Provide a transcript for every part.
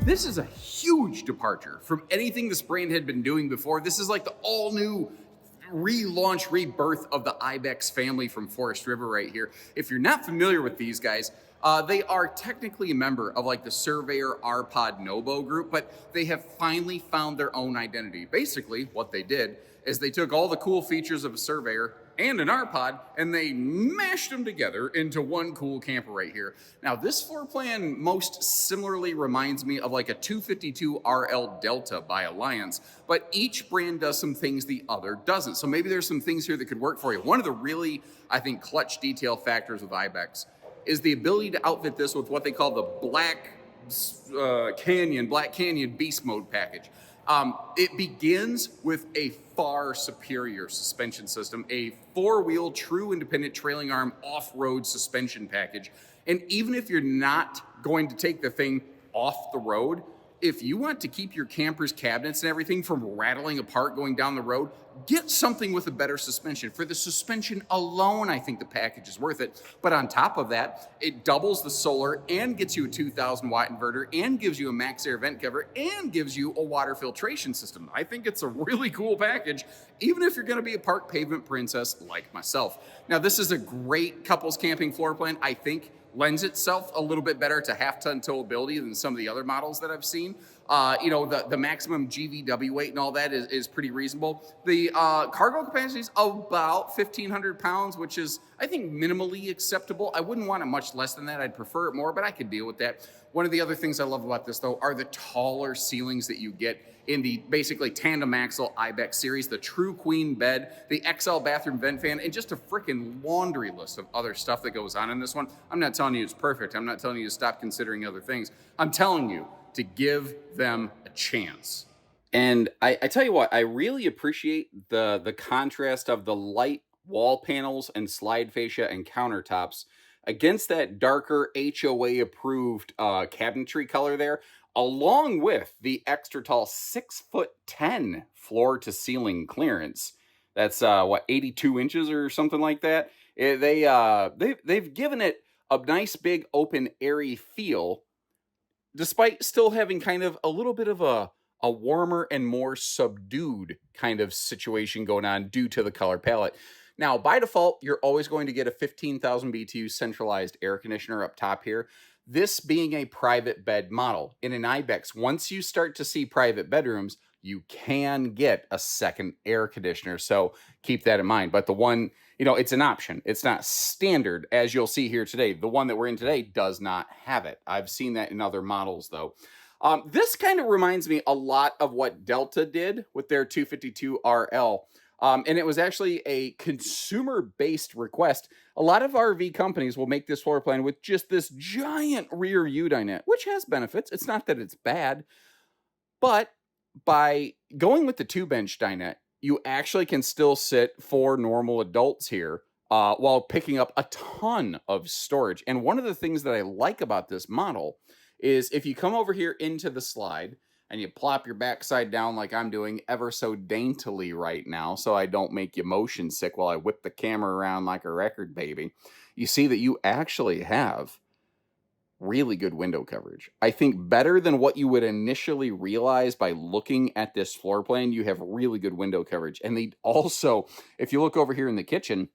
This is a huge departure from anything this brand had been doing before. This is like the all-new relaunch, rebirth of the Ibex family from Forest River right here. If you're not familiar with these guys, they are technically a member of like the Surveyor R-Pod Nobo group, but they have finally found their own identity. Basically, what they did is they took all the cool features of a Surveyor and an R-Pod, and they mashed them together into one cool camper right here. Now, this floor plan most similarly reminds me of like a 252RL Delta by Alliance, but each brand does some things the other doesn't. So maybe there's some things here that could work for you. One of the really, I think, clutch detail factors with Ibex is the ability to outfit this with what they call the Black Canyon Beast Mode package. It begins with a far superior suspension system, a four-wheel true independent trailing arm off-road suspension package. And even if you're not going to take the thing off the road, if you want to keep your camper's cabinets and everything from rattling apart going down the road, get something with a better suspension. For the suspension alone, I think the package is worth it. But on top of that, it doubles the solar and gets you a 2,000 watt inverter and gives you a max air vent cover and gives you a water filtration system. I think it's a really cool package, even if you're gonna be a park pavement princess like myself. Now, this is a great couples camping floor plan, I think. Lends itself a little bit better to half-ton towability than some of the other models that I've seen. The maximum GVW weight and all that is pretty reasonable. The cargo capacity is about 1,500 pounds, which is, I think, minimally acceptable. I wouldn't want it much less than that. I'd prefer it more, but I could deal with that. One of the other things I love about this, though, are the taller ceilings that you get in the basically tandem axle Ibex series, the True Queen bed, the XL bathroom vent fan, and just a freaking laundry list of other stuff that goes on in this one. I'm not telling you it's perfect. I'm not telling you to stop considering other things. I'm telling you to give them a chance. And I tell you what, I really appreciate the contrast of the light wall panels and slide fascia and countertops against that darker HOA approved cabinetry color there, along with the extra tall 6'10" floor to ceiling clearance. That's 82 inches or something like that. They've given it a nice big open airy feel, despite still having kind of a little bit of a warmer and more subdued kind of situation going on due to the color palette. Now, by default, you're always going to get a 15,000 BTU centralized air conditioner up top here. This being a private bed model. In an Ibex, once you start to see private bedrooms, you can get a second air conditioner. So keep that in mind. But the one, it's an option. It's not standard, as you'll see here today. The one that we're in today does not have it. I've seen that in other models, though. This kind of reminds me a lot of what Delta did with their 252RL. And it was actually a consumer-based request. A lot of RV companies will make this floor plan with just this giant rear U dinette, which has benefits. It's not that it's bad. But by going with the 2-bench dinette, you actually can still sit 4 normal adults here while picking up a ton of storage. And one of the things that I like about this model is if you come over here into the slide and you plop your backside down like I'm doing ever so daintily right now so I don't make you motion sick while I whip the camera around like a record baby, you see that you actually have really good window coverage. I think better than what you would initially realize by looking at this floor plan. You have really good window coverage. And they also, if you look over here in the kitchen,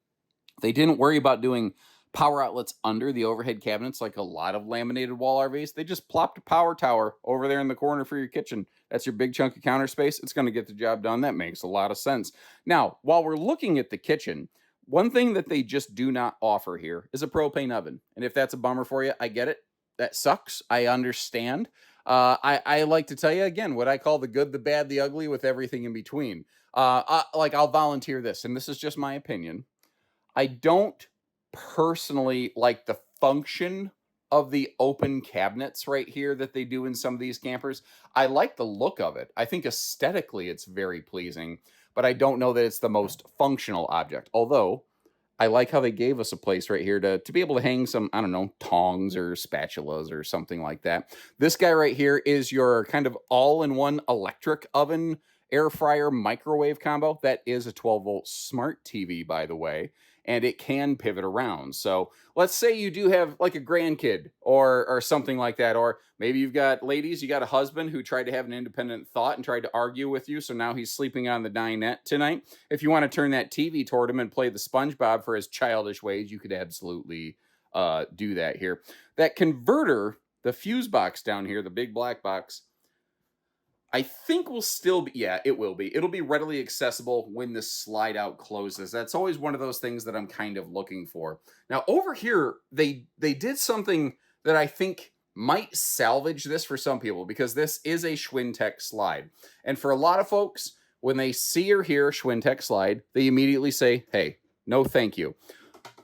they didn't worry about doing power outlets under the overhead cabinets like a lot of laminated wall RVs. They just plopped a power tower over there in the corner for your kitchen. That's your big chunk of counter space. It's going to get the job done. That makes a lot of sense. Now, while we're looking at the kitchen, one thing that they just do not offer here is a propane oven. And if that's a bummer for you, I get it. That sucks. I understand. I like to tell you again what I call the good, the bad, the ugly, with everything in between. I'll volunteer this, and this is just my opinion. I don't personally like the function of the open cabinets right here that they do in some of these campers. I like the look of it. I think aesthetically it's very pleasing, but I don't know that it's the most functional object. Although I like how they gave us a place right here to be able to hang some, I don't know, tongs or spatulas or something like that. This guy right here is your kind of all-in-one electric oven, air fryer, microwave combo. That is a 12-volt smart TV, by the way. and it can pivot around. So let's say you do have like a grandkid or something like that, or maybe you've got ladies, you got a husband who tried to have an independent thought and tried to argue with you, so now he's sleeping on the dinette tonight. If you want to turn that TV toward him and play the SpongeBob for his childish ways, you could absolutely do that here. That converter, the fuse box down here, the big black box, I think will still be, yeah, it will be. It'll be readily accessible when the slide out closes. That's always one of those things that I'm kind of looking for. Now over here, they did something that I think might salvage this for some people, because this is a Schwintek slide. And for a lot of folks, when they see or hear Schwintek slide, they immediately say, hey, no thank you.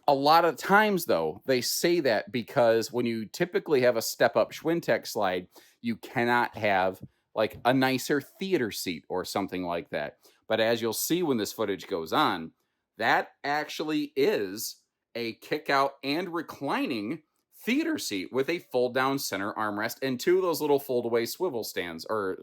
A lot of times, though, they say that because when you typically have a step-up Schwintek slide, you cannot have like a nicer theater seat or something like that. But as you'll see when this footage goes on, that actually is a kick-out and reclining theater seat with a fold-down center armrest and two of those little fold-away swivel stands, or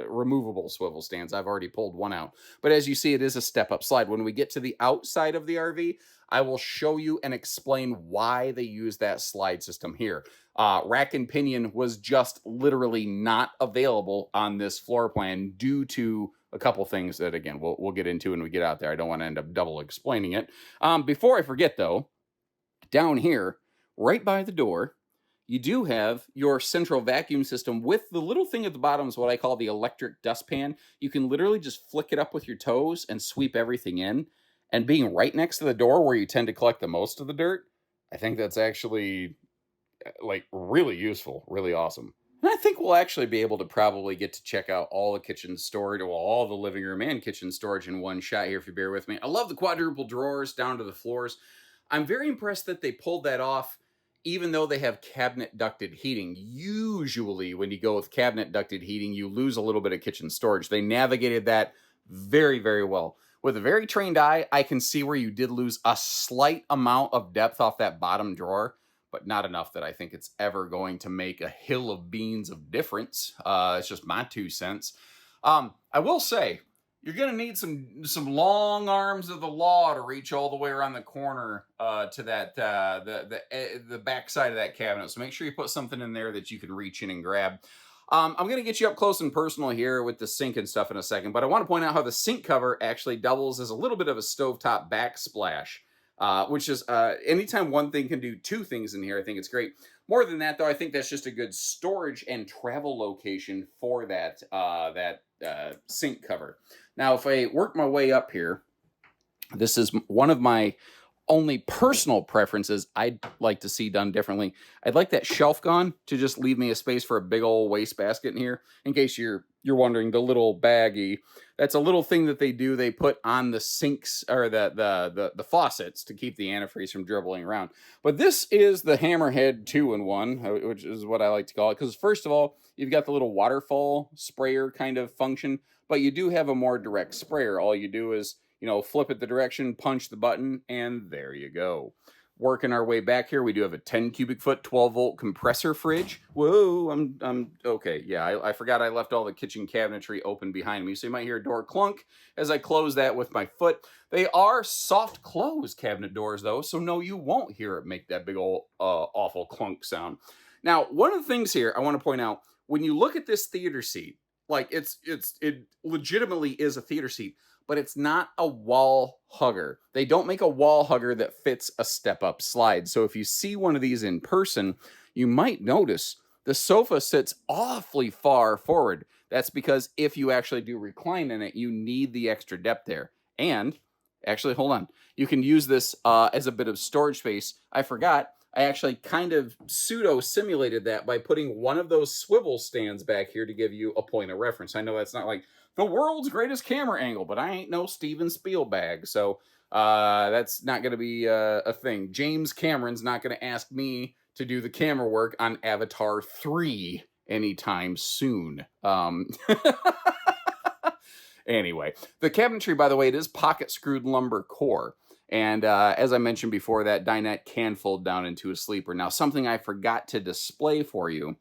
removable swivel stands. I've already pulled one out. But as you see, it is a step-up slide. When we get to the outside of the RV, I will show you and explain why they use that slide system here. Rack and pinion was just literally not available on this floor plan due to a couple things that, again, we'll get into when we get out there. I don't want to end up double explaining it. Before I forget, though, down here, right by the door, you do have your central vacuum system with the little thing at the bottom is what I call the electric dustpan. You can literally just flick it up with your toes and sweep everything in. And being right next to the door where you tend to collect the most of the dirt, I think that's actually like really useful, really awesome. And I think we'll actually be able to probably get to check out all the kitchen storage, well, all the living room and kitchen storage in one shot here, if you bear with me. I love the quadruple drawers down to the floors. I'm very impressed that they pulled that off, even though they have cabinet ducted heating. Usually when you go with cabinet ducted heating, you lose a little bit of kitchen storage. They navigated that very, very well. With a very trained eye, I can see where you did lose a slight amount of depth off that bottom drawer, but not enough that I think it's ever going to make a hill of beans of difference. It's just my 2 cents. I will say, you're going to need some long arms of the law to reach all the way around the corner to that the back side of that cabinet. So make sure you put something in there that you can reach in and grab. I'm going to get you up close and personal here with the sink and stuff in a second, but I want to point out how the sink cover actually doubles as a little bit of a stovetop backsplash, which is anytime one thing can do two things in here, I think it's great. More than that, though, I think that's just a good storage and travel location for that sink cover. Now, if I work my way up here, this is one of my only personal preferences I'd like to see done differently. I'd like that shelf gone to just leave me a space for a big old wastebasket in here. In case you're wondering, the little baggie, that's a little thing that they do. They put on the sinks or the faucets to keep the antifreeze from dribbling around. But this is the Hammerhead 2-in-1, which is what I like to call it. Because first of all, you've got the little waterfall sprayer kind of function, but you do have a more direct sprayer. All you do is, flip it the direction, punch the button, and there you go. Working our way back here, we do have a 10 cubic foot, 12 volt compressor fridge. Whoa, I'm okay. Yeah, I forgot I left all the kitchen cabinetry open behind me. So you might hear a door clunk as I close that with my foot. They are soft close cabinet doors though, so no, you won't hear it make that big old awful clunk sound. Now, one of the things here I want to point out, when you look at this theater seat, like it legitimately is a theater seat, but it's not a wall hugger. They don't make a wall hugger that fits a step-up slide. So if you see one of these in person, you might notice the sofa sits awfully far forward. That's because if you actually do recline in it, you need the extra depth there. And, actually, hold on. You can use this as a bit of storage space. I forgot. I actually kind of pseudo-simulated that by putting one of those swivel stands back here to give you a point of reference. I know that's not like the world's greatest camera angle, but I ain't no Steven Spielberg, so that's not going to be a thing. James Cameron's not going to ask me to do the camera work on Avatar 3 anytime soon. Anyway, the cabinetry, by the way, it is pocket-screwed lumber core. And as I mentioned before, that dinette can fold down into a sleeper. Now, something I forgot to display for you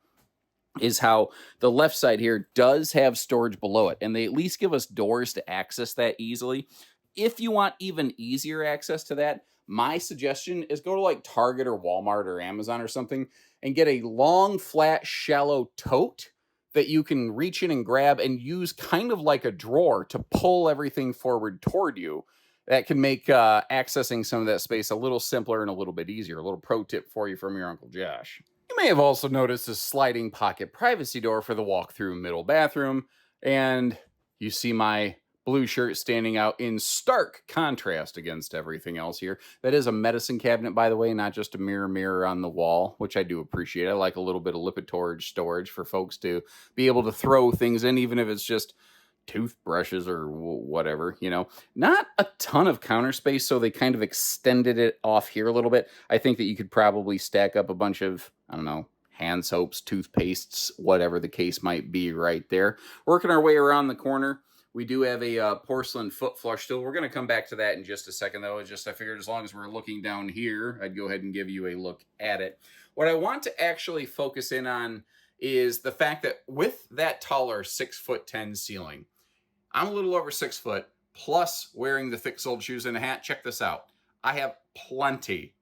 is how the left side here does have storage below it. And they at least give us doors to access that easily. If you want even easier access to that, my suggestion is go to like Target or Walmart or Amazon or something and get a long, flat, shallow tote that you can reach in and grab and use kind of like a drawer to pull everything forward toward you. That can make accessing some of that space a little simpler and a little bit easier. A little pro tip for you from your Uncle Josh. You may have also noticed a sliding pocket privacy door for the walk-through middle bathroom, and you see my blue shirt standing out in stark contrast against everything else here. That is a medicine cabinet, by the way, not just a mirror on the wall, which I do appreciate. I like a little bit of Lipitor storage for folks to be able to throw things in, even if it's just toothbrushes or whatever, you know. Not a ton of counter space, so they kind of extended it off here a little bit. I think that you could probably stack up a bunch of, I don't know, hand soaps, toothpastes, whatever the case might be right there. Working our way around the corner, we do have a porcelain foot flush still. We're going to come back to that in just a second, though. It's just I figured as long as we're looking down here, I'd go ahead and give you a look at it. What I want to actually focus in on is the fact that with that taller 6'10" ceiling, I'm a little over 6 foot, plus wearing the thick-soled shoes and a hat. Check this out. I have plenty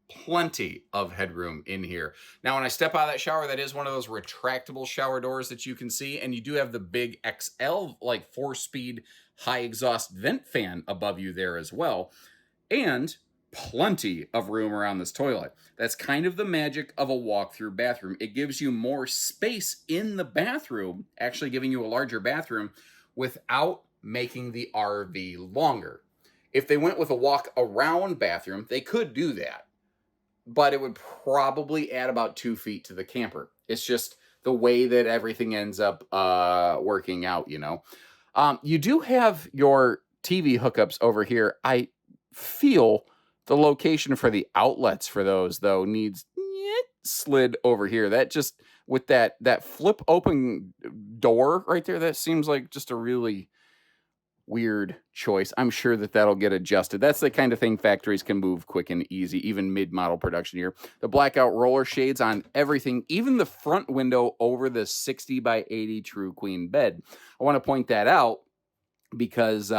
of headroom in here. Now, when I step out of that shower, that is one of those retractable shower doors that you can see, and you do have the big XL, like 4-speed high exhaust vent fan above you there as well, and plenty of room around this toilet. That's kind of the magic of a walk-through bathroom. It gives you more space in the bathroom, actually giving you a larger bathroom without making the RV longer. If they went with a walk-around bathroom, they could do that, but it would probably add about 2 feet to the camper. It's just the way that everything ends up working out, you know. You do have your TV hookups over here. I feel the location for the outlets for those, though, needs slid over here. That just, with that flip open door right there, that seems like just a really weird choice. I'm sure that that'll get adjusted. That's the kind of thing factories can move quick and easy, even mid-model production here. The blackout roller shades on everything, even the front window over the 60 by 80 True Queen bed. I want to point that out because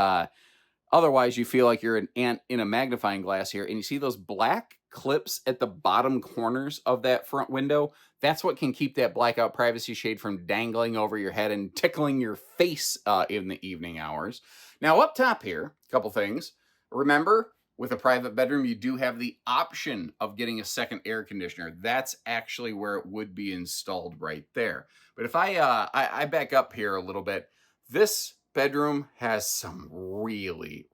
otherwise you feel like you're an ant in a magnifying glass here, and you see those black clips at the bottom corners of that front window. That's what can keep that blackout privacy shade from dangling over your head and tickling your face in the evening hours. Now up top here, a couple things. Remember, with a private bedroom, you do have the option of getting a second air conditioner. That's actually where it would be installed right there. But if I back up here a little bit, this bedroom has some really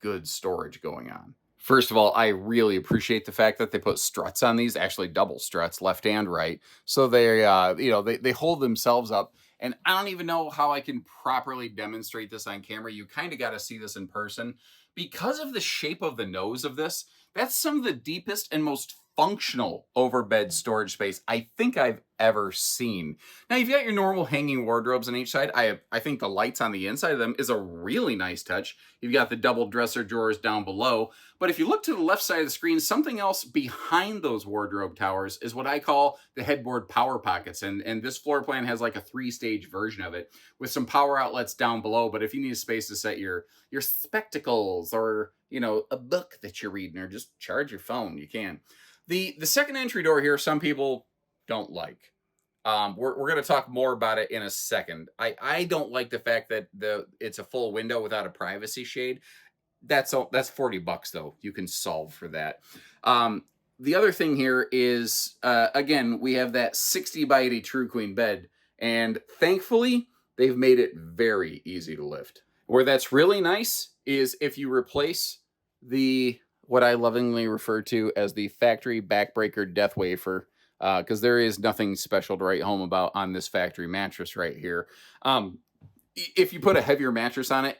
good storage going on. First of all, I really appreciate the fact that they put struts on these, actually double struts, left and right, so they they hold themselves up. And I don't even know how I can properly demonstrate this on camera. You kind of got to see this in person. Because of the shape of the nose of this, that's some of the deepest and most functional overbed storage space I think I've ever seen. Now, you've got your normal hanging wardrobes on each side. I think the lights on the inside of them is a really nice touch. You've got the double dresser drawers down below. But if you look to the left side of the screen, something else behind those wardrobe towers is what I call the headboard power pockets. And this floor plan has like a 3-stage version of it with some power outlets down below. But if you need a space to set your spectacles or, you know, a book that you're reading or just charge your phone, you can. The second entry door here, some people don't like. We're going to talk more about it in a second. I don't like the fact that it's a full window without a privacy shade. That's $40 though. You can solve for that. The other thing here is, again, we have that 60 by 80 True Queen bed, and thankfully they've made it very easy to lift. Where that's really nice is if you replace what I lovingly refer to as the factory backbreaker death wafer, because there is nothing special to write home about on this factory mattress right here. If you put a heavier mattress on it,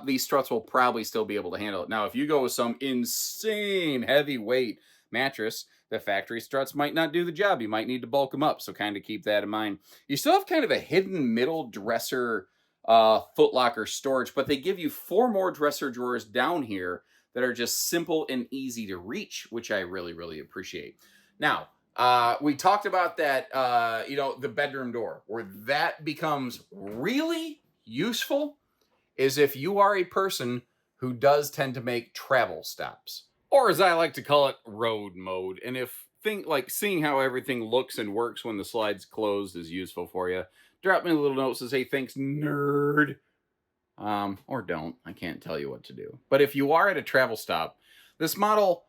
these struts will probably still be able to handle it. Now, if you go with some insane heavyweight mattress, the factory struts might not do the job. You might need to bulk them up, so kind of keep that in mind. You still have kind of a hidden middle dresser footlocker storage, but they give you 4 more dresser drawers down here that are just simple and easy to reach, which I really appreciate. Now, we talked about that, the bedroom door. Where that becomes really useful is if you are a person who does tend to make travel stops. or as I like to call it, road mode. And if seeing how everything looks and works when the slide's closed is useful for you, drop me a little note that says, hey, thanks, nerd. Or don't. I can't tell you what to do. But if you are at a travel stop, this model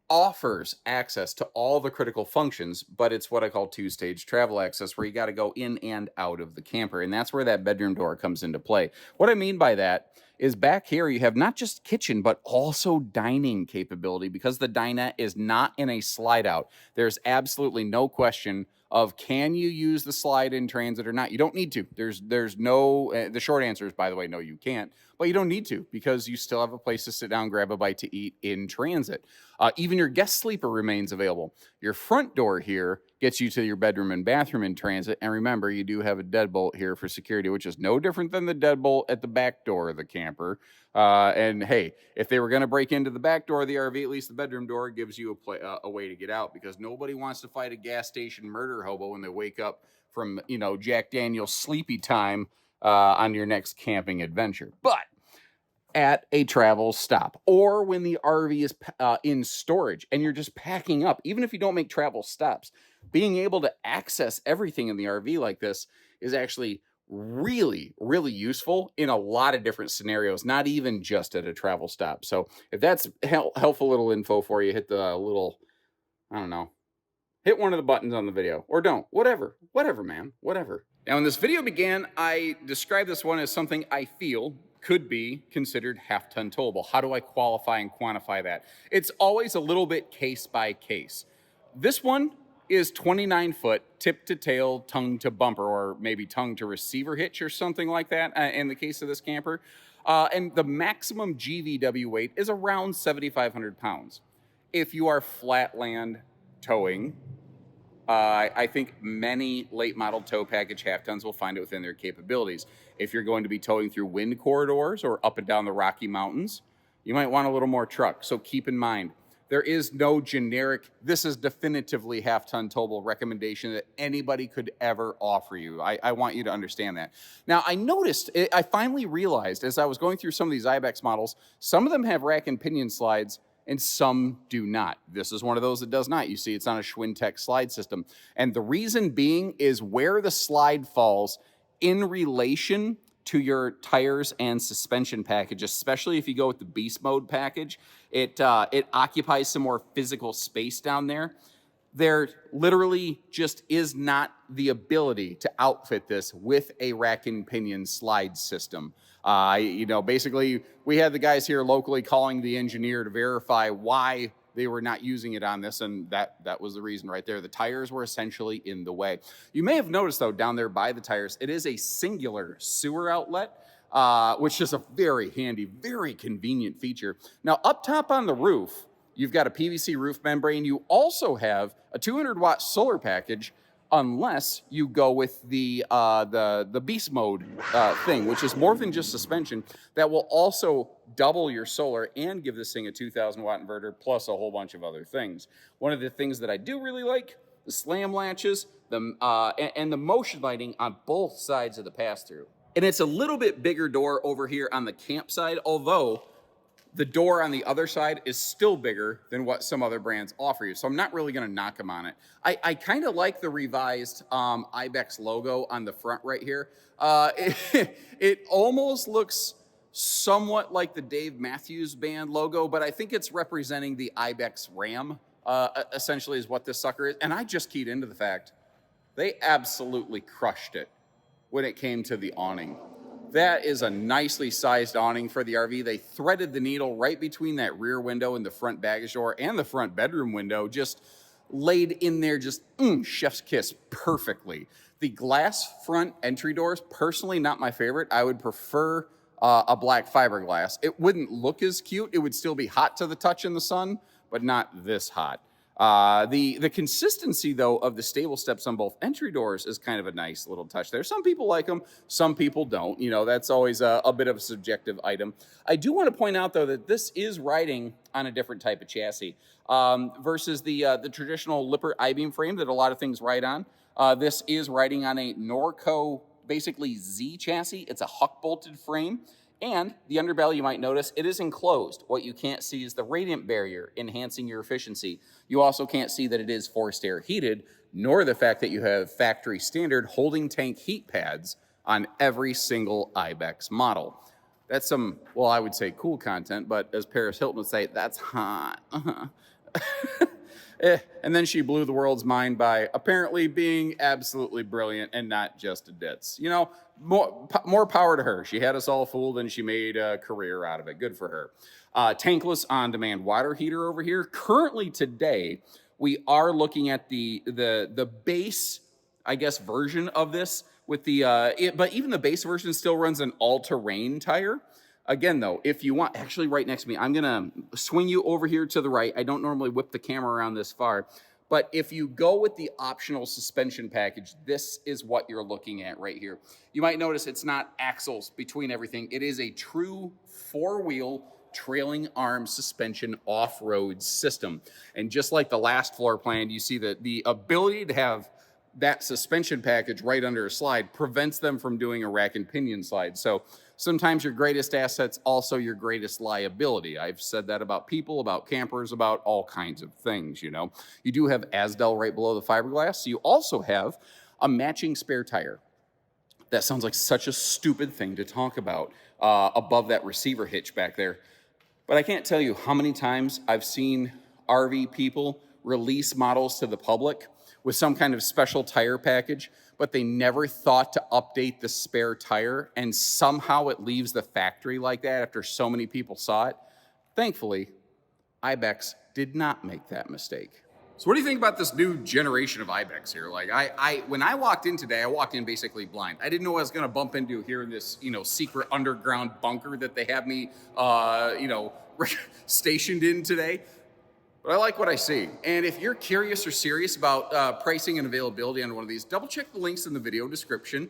offers access to all the critical functions, but it's what I call two-stage travel access, where you got to go in and out of the camper. And that's where that bedroom door comes into play. What I mean by that is back here, you have not just kitchen, but also dining capability, because the dinette is not in a slide out. There's absolutely no question of can you use the slide in transit or not. You don't need to. There's no, the short answer is, by the way, no, you can't. But you don't need to, because you still have a place to sit down, grab a bite to eat in transit. Even your guest sleeper remains available. Your front door here gets you to your bedroom and bathroom in transit. And remember, you do have a deadbolt here for security, which is no different than the deadbolt at the back door of the camper. And hey, if they were going to break into the back door of the RV, at least the bedroom door gives you a way to get out, because nobody wants to fight a gas station murder hobo when they wake up from, Jack Daniel's sleepy time on your next camping adventure. But at a travel stop, or when the RV is in storage and you're just packing up, even if you don't make travel stops, being able to access everything in the RV like this is actually really, really useful in a lot of different scenarios, not even just at a travel stop. So if that's helpful little info for you, hit the little, I don't know, hit one of the buttons on the video, or don't, whatever, man, whatever. Now, when this video began, I described this one as something I feel could be considered half-ton towable. How do I qualify and quantify that? It's always a little bit case by case. This one is 29 foot, tip to tail, tongue to bumper, or maybe tongue to receiver hitch or something like that in the case of this camper. And the maximum GVW weight is around 7,500 pounds. If you are flatland towing, I think many late model tow package half tons will find it within their capabilities. If you're going to be towing through wind corridors or up and down the Rocky Mountains, you might want a little more truck. So keep in mind, there is no generic, this is definitively half ton towable recommendation that anybody could ever offer you. I want you to understand that. Now, I finally realized as I was going through some of these Ibex models, some of them have rack and pinion slides and some do not. This is one of those that does not. You see, it's on a Schwintek slide system. And the reason being is where the slide falls in relation to your tires and suspension package, especially if you go with the beast mode package, it occupies some more physical space down there. There literally just is not the ability to outfit this with a rack and pinion slide system. Basically, we had the guys here locally calling the engineer to verify why they were not using it on this, and that was the reason right there. The tires were essentially in the way. You may have noticed, though, down there by the tires, it is a singular sewer outlet, which is a very handy, very convenient feature. Now, up top on the roof, you've got a PVC roof membrane. You also have a 200-watt solar package, unless you go with the beast mode thing, which is more than just suspension. That will also double your solar and give this thing a 2,000-watt inverter, plus a whole bunch of other things. One of the things that I do really like, the slam latches, and the motion lighting on both sides of the pass-through. And it's a little bit bigger door over here on the camp side, although the door on the other side is still bigger than what some other brands offer you. So I'm not really gonna knock them on it. I kind of like the revised Ibex logo on the front right here. It almost looks somewhat like the Dave Matthews Band logo, but I think it's representing the Ibex Ram, essentially is what this sucker is. And I just keyed into the fact they absolutely crushed it when it came to the awning. That is a nicely sized awning for the RV. They threaded the needle right between that rear window and the front baggage door and the front bedroom window, just laid in there, just chef's kiss perfectly. The glass front entry doors, personally not my favorite. I would prefer a black fiberglass. It wouldn't look as cute. It would still be hot to the touch in the sun, but not this hot. The consistency, though, of the stable steps on both entry doors is kind of a nice little touch there. Some people like them, some people don't. That's always a bit of a subjective item. I do want to point out, though, that this is riding on a different type of chassis versus the traditional Lippert I-beam frame that a lot of things ride on. This is riding on a Norco, basically Z chassis. It's a huck-bolted frame. And the underbelly, you might notice, it is enclosed. What you can't see is the radiant barrier, enhancing your efficiency. You also can't see that it is forced air heated, nor the fact that you have factory standard holding tank heat pads on every single Ibex model. That's some, well, I would say cool content, but as Paris Hilton would say, that's hot. And then she blew the world's mind by apparently being absolutely brilliant and not just a ditz. You know, more power to her. She had us all fooled and she made a career out of it. Good for her. Tankless on-demand water heater over here. Currently today, we are looking at the base, I guess, version of this with the, but even the base version still runs an all-terrain tire. Again, though, if you want, actually right next to me, I'm gonna swing you over here to the right. I don't normally whip the camera around this far, but if you go with the optional suspension package, this is what you're looking at right here. You might notice it's not axles between everything. It is a true four-wheel trailing arm suspension off-road system. And just like the last floor plan, you see that the ability to have that suspension package right under a slide prevents them from doing a rack and pinion slide. So sometimes your greatest asset's also your greatest liability. I've said that about people, about campers, about all kinds of things, you know. You do have Asdel right below the fiberglass. So you also have a matching spare tire. That sounds like such a stupid thing to talk about above that receiver hitch back there. But I can't tell you how many times I've seen RV people release models to the public with some kind of special tire package, but they never thought to update the spare tire, and somehow it leaves the factory like that after so many people saw it. Thankfully, Ibex did not make that mistake. So what do you think about this new generation of Ibex here? Like when I walked in today, I walked in basically blind. I didn't know what I was gonna bump into here in this, you know, secret underground bunker that they have me, you know, stationed in today. But I like what I see. And if you're curious or serious about pricing and availability on one of these, double check the links in the video description.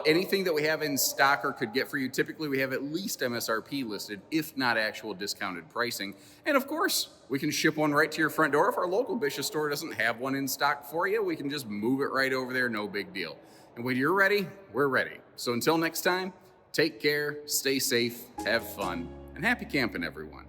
Anything that we have in stock or could get for you, typically we have at least MSRP listed, if not actual discounted pricing. And of course, we can ship one right to your front door. If our local Bish store doesn't have one in stock for you, we can just move it right over there, no big deal. And when you're ready, we're ready. So until next time, take care, stay safe, have fun, and happy camping, everyone.